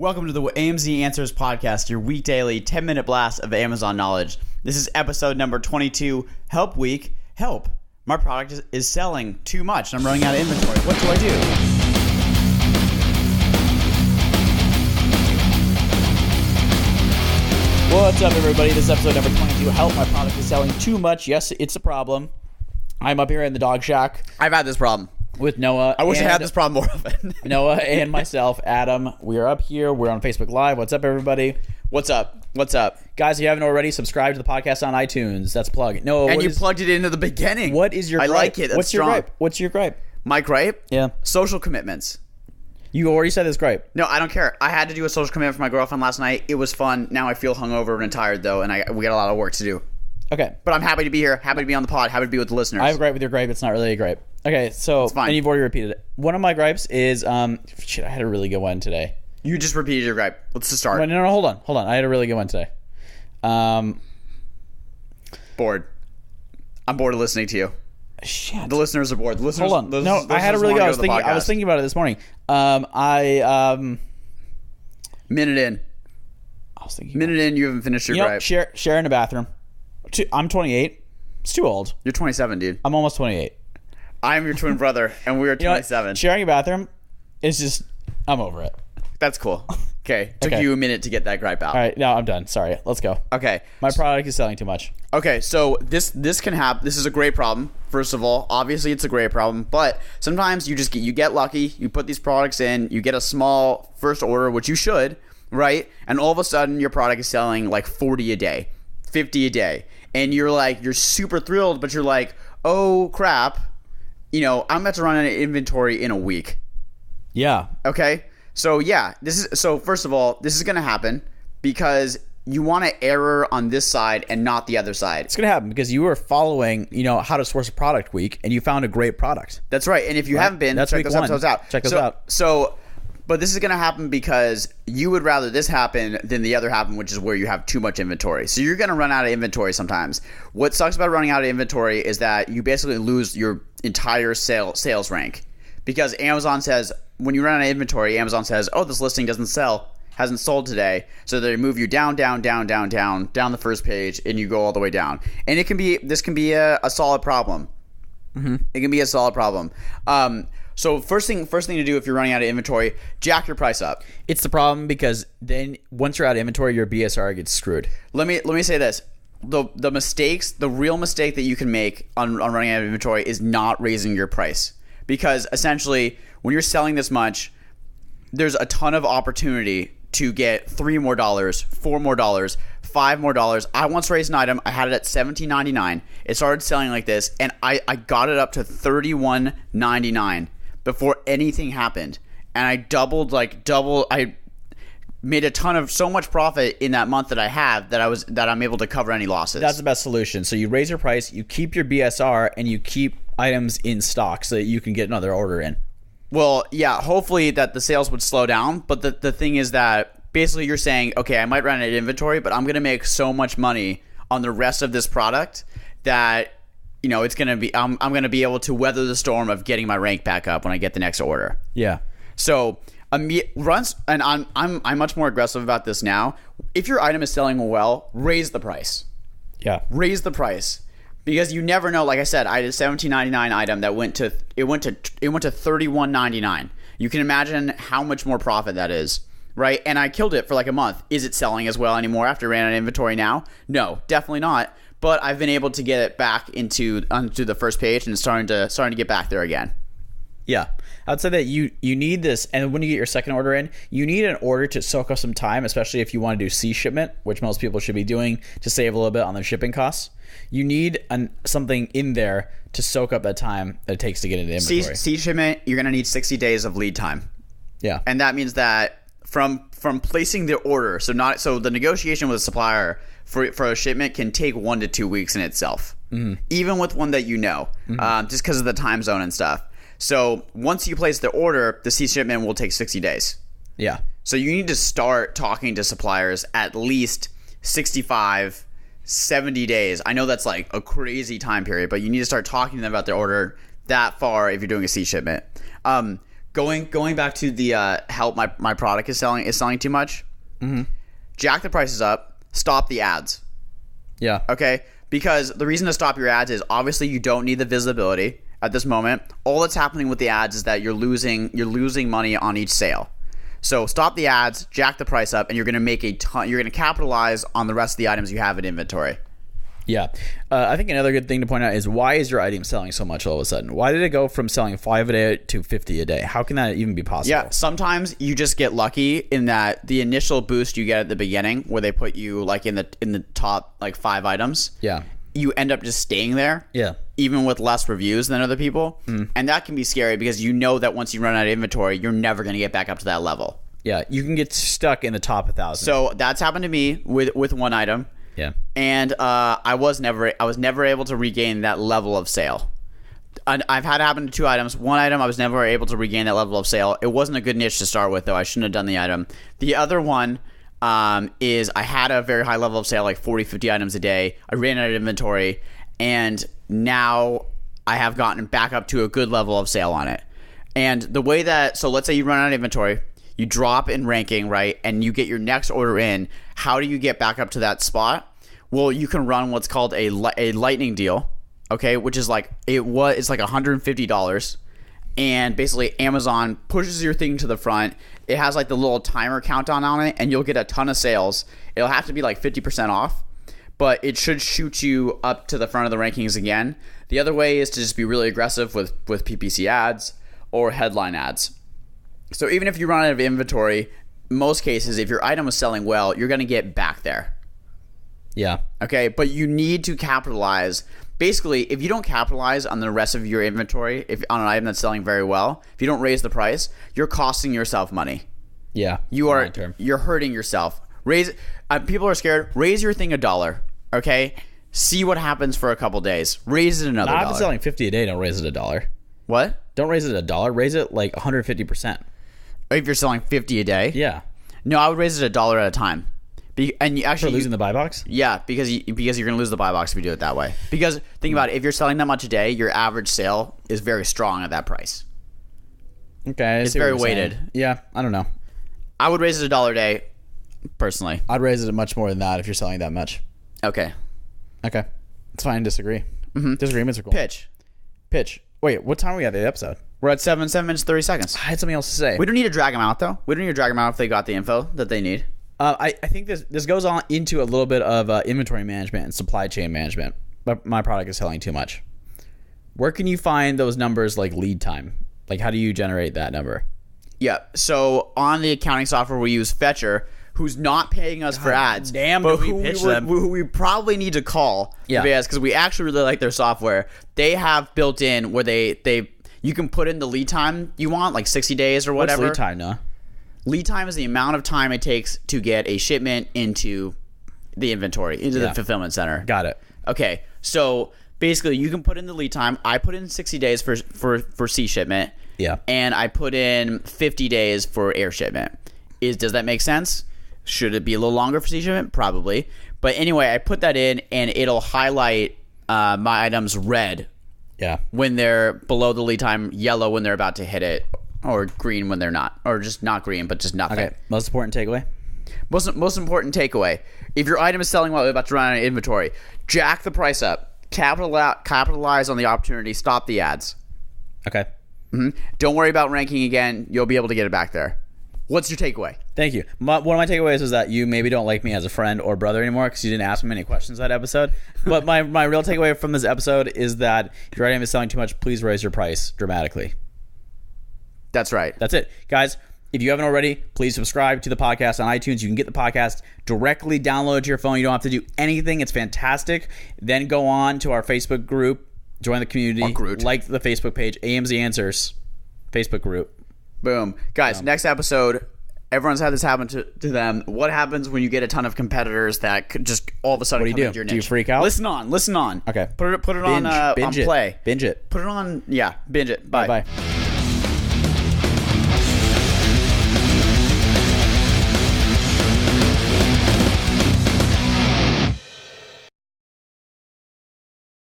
Welcome to the AMZ Answers podcast, your week daily 10-minute blast of Amazon knowledge. This is episode number 22, Help Week. Help. My product is selling too much and I'm running out of inventory. What do I do? What's up, everybody? This is episode number 22, Help. My product is selling too much. Yes, it's a problem. I'm up here in the dog shack. I've had this problem With Noah. I wish I had this problem more often. Noah and myself, Adam. We are up here. We're on Facebook Live. What's up, everybody? What's up? What's up? Guys, if you haven't already, subscribe to the podcast on iTunes. That's a plug. Noah, And you plugged it into the beginning. what is your gripe? I like it. That's What's your strong. gripe? What's your gripe? My gripe? Yeah. Social commitments. You already said this gripe. No, I don't care. I had to do a social commitment for my girlfriend last night. It was fun. Now I feel hungover and tired, though, and we got a lot of work to do. Okay. But I'm happy to be here. Happy to be on the pod. Happy to be with the listeners. I have a gripe with your gripe. It's not really a gripe. Okay, so, fine. and you've already repeated it. One of my gripes is, I had a really good one today. You just repeated your gripe. Let's just start. No, hold on. I had a really good one today. Bored. I'm bored of listening to you. Shit. The listeners are bored. The listeners, Hold on. the No, listeners I had a really wanna good. go to the I was podcast. thinking about it this morning. Minute in. Minute in, you haven't finished your You know, gripe. share in a bathroom. I'm 28. It's too old. You're 27, dude. I'm almost 28. I'm your twin brother, and we are You know what? 27. Sharing a bathroom is just, I'm over it. That's cool. Okay. Took Okay. you a minute to get that gripe out. All right, now I'm done. Sorry. Let's go. Okay. My product is selling too much. Okay, so this can happen. This is a great problem. First of all, obviously it's a great problem, but sometimes you get lucky. You put these products in, you get a small first order, which you should, right? And all of a sudden your product is selling like 40 a day, 50 a day, and you're super thrilled, but you're like, oh crap, I'm about to run out of inventory in a week. Yeah. Okay, so yeah, first of all, this is gonna happen because you want to error on this side and not the other side. It's going to happen because you were following, how to source a product week, and you found a great product. That's right. And if you haven't been, That's check week those one. episodes out. Check those out. So, but this is going to happen because you would rather this happen than the other happen, which is where you have too much inventory. So you're going to run out of inventory sometimes. What sucks about running out of inventory is that you basically lose your entire sales rank because Amazon says, when you run out of inventory, Amazon says, oh, this listing hasn't sold today, so they move you down the first page, and you go all the way down. And this can be a solid problem. Mm-hmm. It can be a solid problem. So first thing to do if you're running out of inventory, jack your price up. It's the problem because then once you're out of inventory, your BSR gets screwed. Let me say this. The real mistake that you can make on running out of inventory is not raising your price. Because essentially, when you're selling this much, there's a ton of opportunity to get $3 more, $4 more, $5 more. I once raised an item. I had it at $17.99. It started selling like this, and I got it up to $31.99 before anything happened. And I doubled. I made so much profit in that month that I have that I'm able to cover any losses. That's the best solution. So you raise your price, you keep your BSR, and you keep items in stock so that you can get another order in. Well, yeah, hopefully that the sales would slow down. But the thing is that basically you're saying, okay, I might run out of inventory, but I'm going to make so much money on the rest of this product that, it's going to be, I'm going to be able to weather the storm of getting my rank back up when I get the next order. Yeah. So runs, and I'm much more aggressive about this now. If your item is selling well, raise the price. Yeah. Raise the price. Because you never know. Like I said, I had a $17.99 item that went to $31.99. You can imagine how much more profit that is, right? And I killed it for like a month. Is it selling as well anymore after I ran out of inventory now? No, definitely not. But I've been able to get it back onto the first page and it's starting to get back there again. Yeah. I'd say that you need this, and when you get your second order in, you need an order to soak up some time, especially if you want to do C shipment, which most people should be doing to save a little bit on their shipping costs. You need something in there to soak up that time that it takes to get into inventory. C shipment, you're going to need 60 days of lead time. Yeah. And that means that from placing the order, so the negotiation with a supplier for a shipment can take 1 to 2 weeks in itself, even with one that just because of the time zone and stuff. So once you place the order, the C shipment will take 60 days. Yeah. So you need to start talking to suppliers at least 65, 70 days. I know that's like a crazy time period, but you need to start talking to them about their order that far if you're doing a C shipment. Going back to the help my product is selling too much. Jack the prices up. Stop the ads. Yeah. Okay, because the reason to stop your ads is obviously you don't need the visibility at this moment. All that's happening with the ads is that you're losing money on each sale. So stop the ads, jack the price up, and you're going to make a ton. You're going to capitalize on the rest of the items you have in inventory. Yeah. I think another good thing to point out is, why is your item selling so much all of a sudden? Why did it go from selling 5 a day to 50 a day? How can that even be possible? Yeah, sometimes you just get lucky in that the initial boost you get at the beginning, where they put you like in the top like 5 items. Yeah. You end up just staying there. Yeah. Even with less reviews than other people. And that can be scary because you know that once you run out of inventory, you're never going to get back up to that level. Yeah. You can get stuck in the top 1,000. So that's happened to me with one item. Yeah. And I was never able to regain that level of sale. And I've had it happen to 2 items. One item I was never able to regain that level of sale. It wasn't a good niche to start with, though. I shouldn't have done the item. The other one is I had a very high level of sale, like 40, 50 items a day. I ran out of inventory, and now I have gotten back up to a good level of sale on it. And the way that, so let's say you run out of inventory, you drop in ranking, right, and you get your next order in. How do you get back up to that spot? Well, you can run what's called a lightning deal, okay, which is like it's like $150, and basically Amazon pushes your thing to the front. It has like the little timer countdown on it, and you'll get a ton of sales. It'll have to be like 50% off, but it should shoot you up to the front of the rankings again. The other way is to just be really aggressive with PPC ads or headline ads. So even if you run out of inventory, most cases, if your item is selling well, you're going to get back there. Yeah. Okay, but you need to capitalize. Basically, if you don't capitalize on the rest of your inventory, if on an item that's selling very well, if you don't raise the price, you're costing yourself money. Yeah. You're hurting yourself. People are scared. Raise your thing $1. Okay, see what happens for a couple days. Raise it another $1. I've been selling 50 a day. Don't raise it $1. What? Don't raise it $1. Raise it like 150%. If you're selling 50 a day? Yeah. No, I would raise it $1 at a time. And you actually for losing the buy box? Yeah, because you're going to lose the buy box if you do it that way. Because think about it, if you're selling that much a day, your average sale is very strong at that price. Okay, it's very weighted. Yeah, I don't know. I would raise it $1 a day, personally. I'd raise it much more than that if you're selling that much. Okay, it's fine. Disagree. Disagreements are cool. Pitch. Wait, what time are we at the episode? We're at 7 minutes 30 seconds. I had something else to say. We don't need to drag them out though. We don't need to drag them out if they got the info that they need. I think this goes on into a little bit of inventory management and supply chain management, but my product is selling too much. Where can you find those numbers, like lead time? Like, how do you generate that number? Yeah, so on the accounting software we use, Fetcher, who's not paying us for ads, damn, but who we probably need to call, because we actually really like their software. They have built in where you can put in the lead time you want, like 60 days or whatever. What's lead time, Noah? Lead time is the amount of time it takes to get a shipment into the inventory, into the fulfillment center. Got it. Okay, so basically you can put in the lead time. I put in 60 days for sea shipment. Yeah. And I put in 50 days for air shipment. Does that make sense? Should it be a little longer for sea shipment? Probably. But anyway, I put that in, and it'll highlight my items red. Yeah. When they're below the lead time, yellow when they're about to hit it, or green when they're not, or just not green, but just nothing. Okay. Most important takeaway? Most important takeaway. If your item is selling well, you're about to run out of inventory, jack the price up. Capitalize on the opportunity. Stop the ads. Okay. Don't worry about ranking again. You'll be able to get it back there. What's your takeaway? Thank you. One of my takeaways is that you maybe don't like me as a friend or brother anymore because you didn't ask me many questions that episode. But my real takeaway from this episode is that if your item is selling too much, please raise your price dramatically. That's right. That's it. Guys, if you haven't already, please subscribe to the podcast on iTunes. You can get the podcast directly downloaded to your phone. You don't have to do anything. It's fantastic. Then go on to our Facebook group, join the community, like the Facebook page, AMZ Answers Facebook group. Boom. Guys, next episode, everyone's had this happen to them. What happens when you get a ton of competitors that could just all of a sudden come into your niche? Do you freak out? Listen on. Okay. Put it on play. Binge it. Put it on, binge it. Bye. Bye.